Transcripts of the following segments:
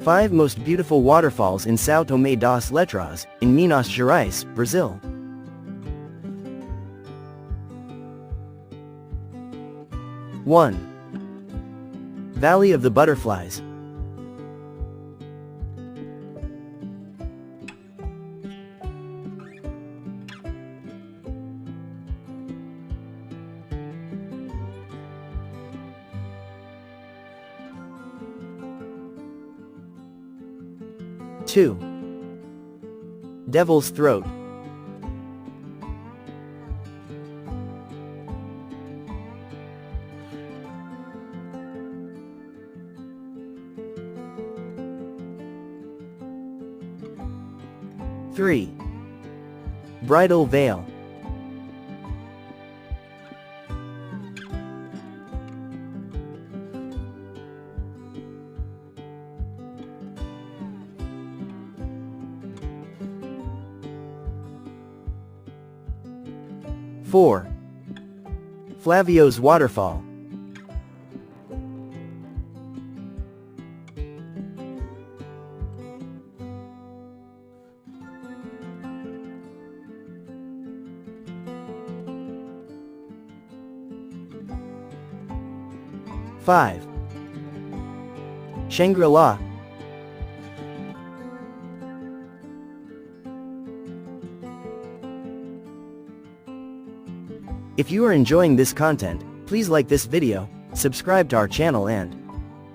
5 Most Beautiful Waterfalls in São Tomé das Letras, in Minas Gerais, Brazil. 1. Valley of the Butterflies. 2. Devil's Throat. 3. Bridal Veil. 4. Flavio's Waterfall. 5. Shangri-La. If you are enjoying this content, please like this video, subscribe to our channel and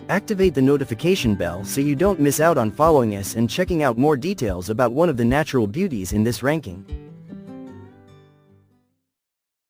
activate the notification bell so you don't miss out on following us and checking out more details about one of the natural beauties in this ranking.